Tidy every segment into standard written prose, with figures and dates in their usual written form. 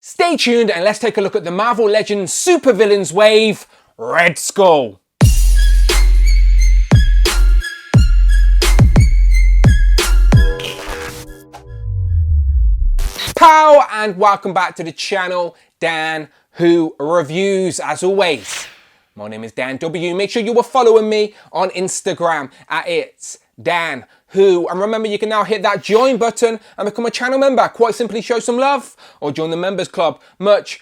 Stay tuned and let's take a look at the Marvel Legends supervillains wave, Red Skull. Pow and welcome back to the channel, Dan Who Reviews. As always, my name is Dan W. Make sure you are following me on Instagram at It's Dan Who. And remember, you can now hit that join button and become a channel member. Quite simply show some love or join the members club. Much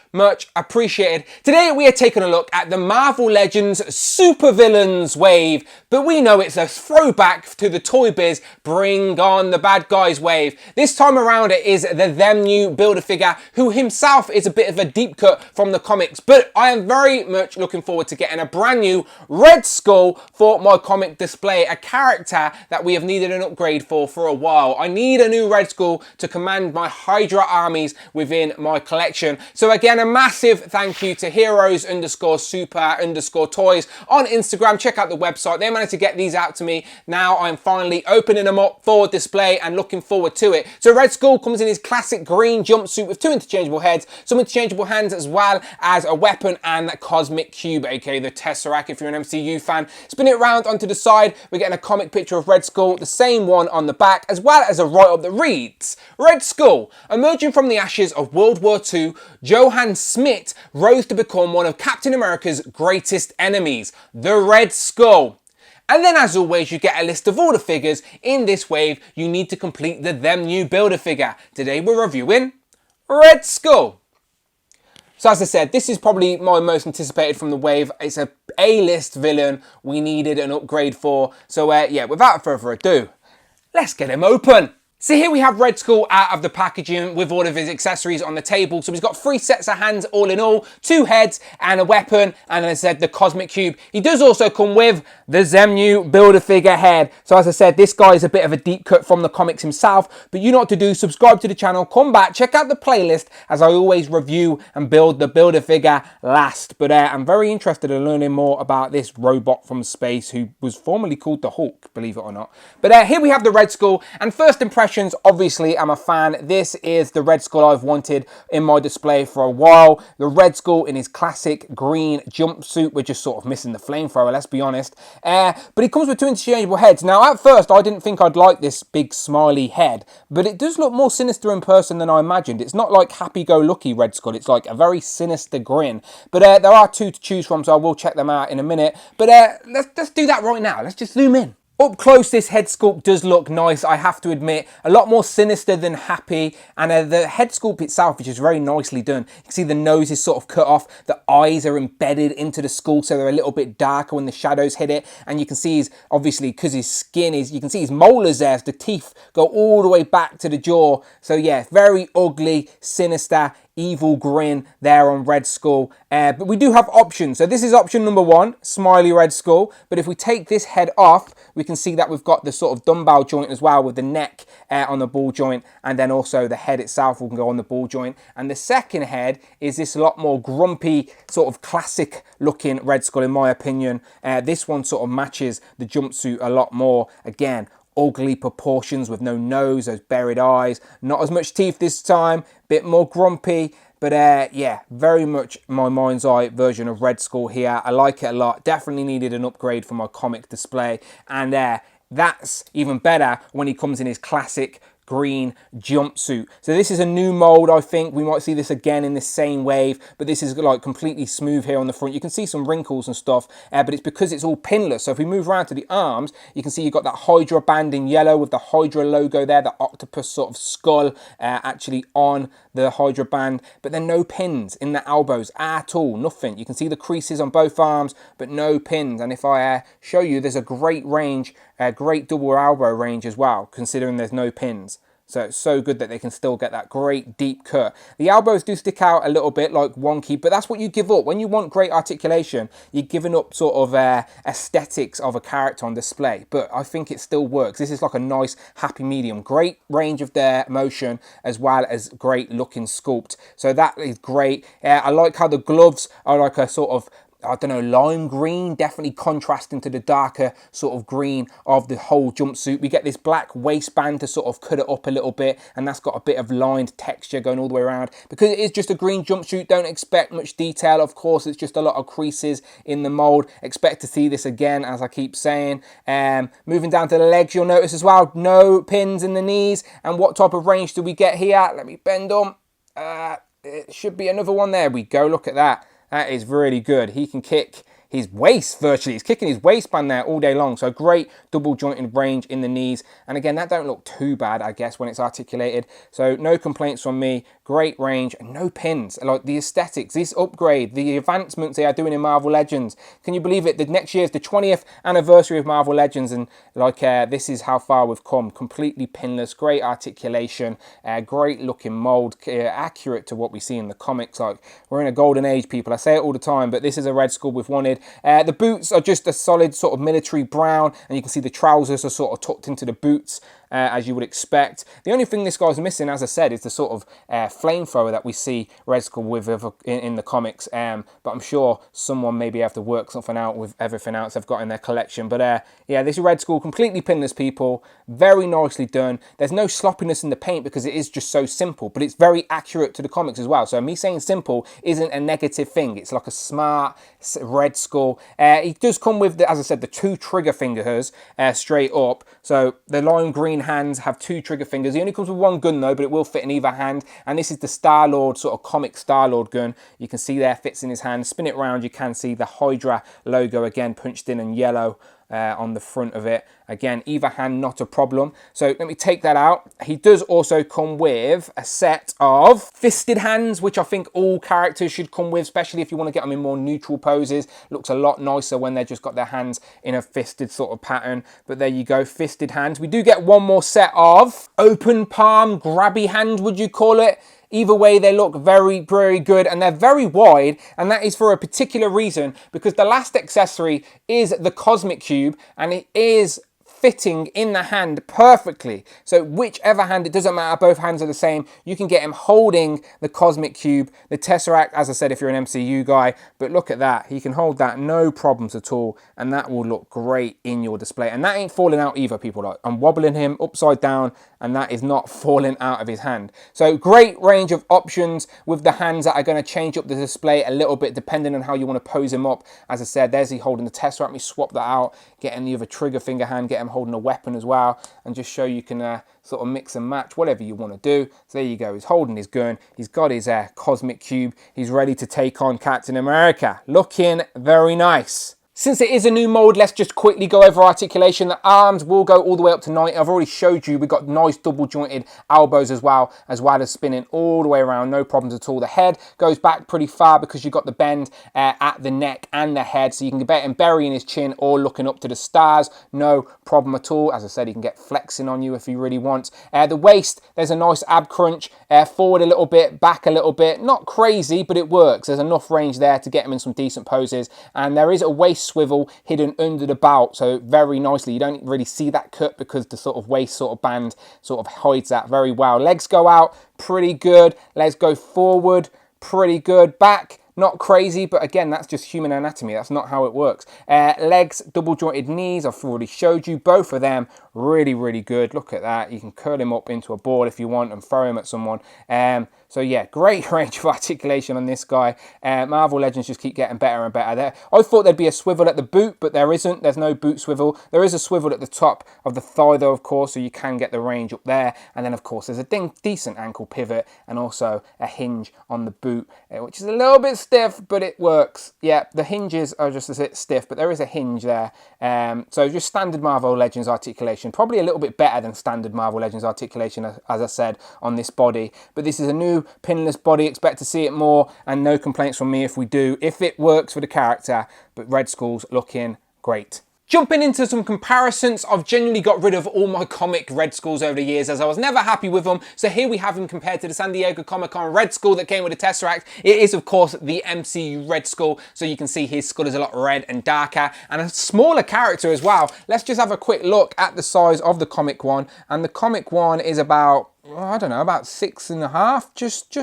appreciated. Today we are taking a look at the Marvel Legends supervillains wave, but we know it's a throwback to the Toy Biz Bring On the Bad Guys wave. This time around it is the Xemnu Build-A-Figure, who himself is a bit of a deep cut from the comics, but I am very much looking forward to getting a brand new Red Skull for my comic display, a character that we have needed an upgrade for a while. I need a new Red Skull to command my Hydra armies within my collection. So again, a massive thank you to heroes_super_toys on Instagram. Check out the website. They managed to get these out to me. Now I'm finally opening them up for display and looking forward to it. So Red Skull comes in his classic green jumpsuit with 2 interchangeable heads, some interchangeable hands, as well as a weapon and that cosmic cube, aka the Tesseract if you're an MCU fan. Spin it around onto the side, we're getting a comic picture of Red Skull, the same one on the back, as well as a write-up that reads, Red Skull, emerging from the ashes of World War II, Johann Schmidt rose to become one of Captain America's greatest enemies, the Red Skull. And then, as always, you get a list of all the figures in this wave you need to complete the Xemnu Build-A-Figure. Today we're reviewing Red Skull. So as I said, this is probably my most anticipated from the wave. It's a A-list villain we needed an upgrade for. So yeah, without further ado, let's get him open. So here we have Red Skull out of the packaging with all of his accessories on the table. So he's got 3 sets of hands all in all, 2 heads and a weapon, and as I said, the Cosmic Cube. He does also come with the Xemnu Build-A-Figure head. So as I said, this guy is a bit of a deep cut from the comics himself, but you know what to do, subscribe to the channel, come back, check out the playlist, as I always review and build the Build-A-Figure last. But I'm very interested in learning more about this robot from space who was formerly called the Hulk, believe it or not. But here we have the Red Skull, and first impression, obviously I'm a fan. This is the Red Skull I've wanted in my display for a while. The Red Skull in his classic green jumpsuit. We're just sort of missing the flamethrower, let's be honest. But he comes with 2 interchangeable heads. Now at first I didn't think I'd like this big smiley head, but it does look more sinister in person than I imagined. It's not like happy-go-lucky Red Skull, it's like a very sinister grin. But there are 2 to choose from, so I will check them out in a minute. But let's do that right now. Let's just zoom in. Up close, this head sculpt does look nice, I have to admit. A lot more sinister than happy. And the head sculpt itself is just very nicely done. You can see the nose is sort of cut off. The eyes are embedded into the skull, so they're a little bit darker when the shadows hit it. And you can see he's, obviously, because his skin is, you can see his molars there, as the teeth go all the way back to the jaw. So yeah, very ugly, sinister, evil grin there on Red Skull. But we do have options. So this is option number 1, smiley Red Skull. But if we take this head off, we can see that we've got the sort of dumbbell joint as well, with the neck on the ball joint, and then also the head itself will go on the ball joint. And the second head is this lot more grumpy, sort of classic looking Red Skull in my opinion. This one sort of matches the jumpsuit a lot more. Again, ugly proportions with no nose, those buried eyes, not as much teeth this time, bit more grumpy. But yeah, very much my mind's eye version of Red Skull here. I like it a lot. Definitely needed an upgrade for my comic display. And that's even better when he comes in his classic green jumpsuit. So this is a new mold, I think. We might see this again in the same wave, but this is like completely smooth here on the front. You can see some wrinkles and stuff, but it's because it's all pinless. So if we move around to the arms, you can see you've got that Hydra band in yellow with the Hydra logo there, the octopus sort of skull actually on the Hydra band, but then no pins in the elbows at all, nothing. You can see the creases on both arms, but no pins. And if I show you, there's a great range, great double elbow range as well, considering there's no pins. So it's so good that they can still get that great deep cut. The elbows do stick out a little bit like wonky, but that's what you give up. When you want great articulation, you're giving up sort of aesthetics of a character on display. But I think it still works. This is like a nice happy medium. Great range of their motion as well as great looking sculpt. So that is great. I like how the gloves are like a sort of I don't know, lime green, definitely contrasting to the darker sort of green of the whole jumpsuit. We get this black waistband to sort of cut it up a little bit, and that's got a bit of lined texture going all the way around. Because it is just a green jumpsuit, don't expect much detail. Of course, it's just a lot of creases in the mold. Expect to see this again, as I keep saying. Moving down to the legs, you'll notice as well, no pins in the knees. And what type of range do we get here? Let me bend them. It should be another one. There we go, look at that. That is really good. He can kick his waist virtually. He's kicking his waistband there all day long. So great double jointed range in the knees. And again, that don't look too bad, I guess, when it's articulated. So no complaints from me. Great range and no pins. Like the aesthetics, this upgrade, the advancements they are doing in Marvel Legends. Can you believe it? The next year is the 20th anniversary of Marvel Legends, and like this is how far we've come. Completely pinless, great articulation, great looking mold, accurate to what we see in the comics. Like, we're in a golden age, people. I say it all the time, but this is a Red Skull we've wanted. The boots are just a solid sort of military brown, and you can see the trousers are sort of tucked into the boots. As you would expect. The only thing this guy's missing, as I said, is the sort of flamethrower that we see Red Skull with in the comics. But I'm sure someone may be able to work something out with everything else they've got in their collection. But yeah, this Red Skull, completely pinless, people. Very nicely done. There's no sloppiness in the paint because it is just so simple, but it's very accurate to the comics as well. So me saying simple isn't a negative thing. It's like a smart Red Skull. It does come with, as I said, the 2 trigger fingers straight up. So the lime green hands have 2 trigger fingers. He only comes with 1 gun though, but it will fit in either hand. And this is the Star-Lord, sort of comic Star-Lord gun. You can see there, fits in his hand. Spin it around, you can see the Hydra logo again punched in yellow on the front of it. Again, either hand, not a problem. So let me take that out. He does also come with a set of fisted hands, which I think all characters should come with, especially if you want to get them in more neutral poses. Looks a lot nicer when they've just got their hands in a fisted sort of pattern. But there you go, fisted hands. We do get one more set of open palm, grabby hand, would you call it? Either way, they look very, very good, and they're very wide, and that is for a particular reason, because the last accessory is the Cosmic Cube, and it is fitting in the hand perfectly. So whichever hand, it doesn't matter, both hands are the same. You can get him holding the Cosmic Cube, the Tesseract, as I said, if you're an MCU guy, but look at that. He can hold that, no problems at all, and that will look great in your display. And that ain't falling out either, people. Like, I'm wobbling him upside down, and that is not falling out of his hand. So great range of options with the hands that are going to change up the display a little bit depending on how you want to pose him up. As I said, there's he holding the Tesseract. Let me swap that out, get him the other trigger finger hand, get him holding a weapon as well, and just show you can sort of mix and match whatever you want to do. So there you go, he's holding his gun, he's got his Cosmic Cube, he's ready to take on Captain America. Looking very nice. Since it is a new mold, let's just quickly go over articulation. The arms will go all the way up to 90. I've already showed you, we've got nice double jointed elbows as well as spinning all the way around, no problems at all. The head goes back pretty far because you've got the bend at the neck and the head, so you can get him burying his chin or looking up to the stars, no problem at all. As I said, he can get flexing on you if he really wants. The waist, there's a nice ab crunch, forward a little bit, back a little bit, not crazy, but it works. There's enough range there to get him in some decent poses, and there is a waist swivel hidden under the belt, so very nicely. You don't really see that cut because the sort of waist sort of band sort of hides that very well. Legs go out, pretty good. Legs go forward, pretty good. Back, not crazy, but again, that's just human anatomy. That's not how it works. Legs, double jointed knees, I've already showed you. Both of them, really, really good. Look at that. You can curl him up into a ball if you want and throw him at someone. So yeah, great range of articulation on this guy. Marvel Legends just keep getting better and better there. I thought there'd be a swivel at the boot, but there isn't. There's no boot swivel. There is a swivel at the top of the thigh though, of course, so you can get the range up there. And then of course, there's a decent ankle pivot and also a hinge on the boot, which is a little bit stiff, but it works. Yeah, the hinges are just a bit stiff, but there is a hinge there. So just standard Marvel Legends articulation, probably a little bit better than standard Marvel Legends articulation, as I said, on this body. But this is a new pinless body, expect to see it more, and no complaints from me if we do, if it works for the character. But Red Skull's looking great. Jumping into some comparisons, I've genuinely got rid of all my comic Red Skulls over the years as I was never happy with them. So here we have him compared to the San Diego Comic-Con Red Skull that came with the Tesseract. It is of course the MCU Red Skull, so you can see his skull is a lot red and darker and a smaller character as well. Let's just have a quick look at the size of the comic one, and the comic one is about I don't know, about 6.5, just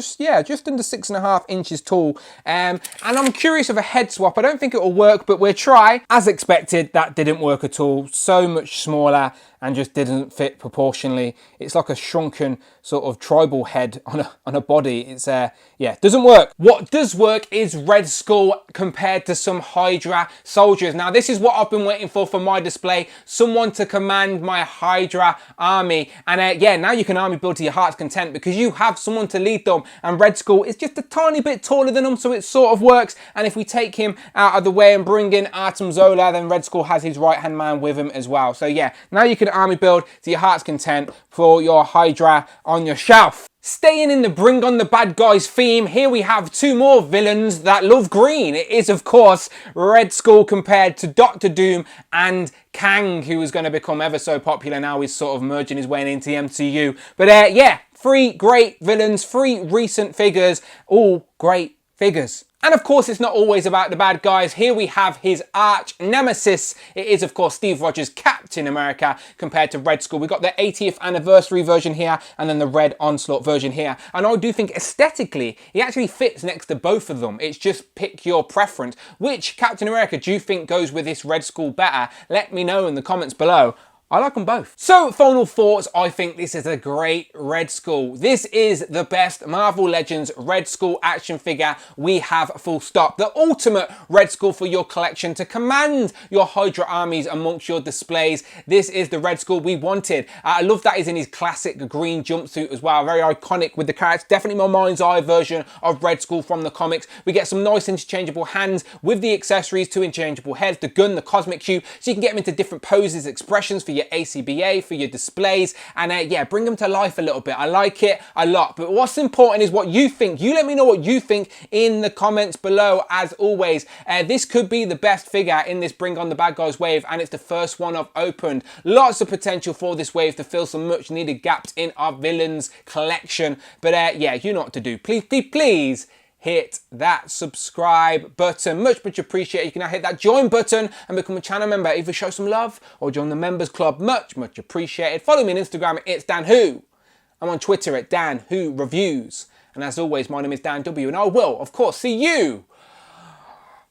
under 6.5 inches tall. And I'm curious of a head swap. I don't think it will work, but we'll try. As expected, that didn't work at all. So much smaller and just didn't fit proportionally. It's like a shrunken sort of tribal head on a body. It's yeah, doesn't work. What does work is Red Skull compared to some Hydra soldiers. Now this is what I've been waiting for my display, someone to command my Hydra army. And yeah, now you can army build to your heart's content because you have someone to lead them, and Red Skull is just a tiny bit taller than them, so it sort of works. And if we take him out of the way and bring in Artem Zola, then Red Skull has his right hand man with him as well. So yeah, now you can army build to your heart's content for your Hydra on your shelf. Staying in the bring on the bad guys theme, here we have two more villains that love green. It is of course Red Skull compared to Doctor Doom and Kang, who is going to become ever so popular now. He's sort of merging his way into the MCU. But yeah, three great villains, three recent figures, all great figures. And of course, it's not always about the bad guys. Here we have his arch nemesis. It is, of course, Steve Rogers' Captain America compared to Red Skull. We've got the 80th anniversary version here and then the Red Onslaught version here. And I do think aesthetically, he actually fits next to both of them. It's just pick your preference. Which Captain America do you think goes with this Red Skull better? Let me know in the comments below. I like them both. So, final thoughts, I think this is a great Red Skull. This is the best Marvel Legends Red Skull action figure we have, full stop. The ultimate Red Skull for your collection to command your Hydra armies amongst your displays. This is the Red Skull we wanted. I love that he's in his classic green jumpsuit as well. Very iconic with the character. Definitely my mind's eye version of Red Skull from the comics. We get some nice interchangeable hands with the accessories, two interchangeable heads, the gun, the cosmic cube, so you can get them into different poses, expressions for your ACBA, for your displays, and yeah, bring them to life a little bit. I like it a lot, but what's important is what you think. You let me know what you think in the comments below. As always, this could be the best figure in this Bring On The Bad Guys wave, and it's the first one I've opened. Lots of potential for this wave to fill some much needed gaps in our villains collection, but yeah, you know what to do. Please hit that subscribe button. Much appreciated. You can now hit that join button and become a channel member. Either show some love or join the members club. Much appreciated. Follow me on Instagram, it's Dan Who. I'm on Twitter at Dan Who Reviews. And as always, my name is Dan W, and I will, of course, see you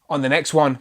on the next one.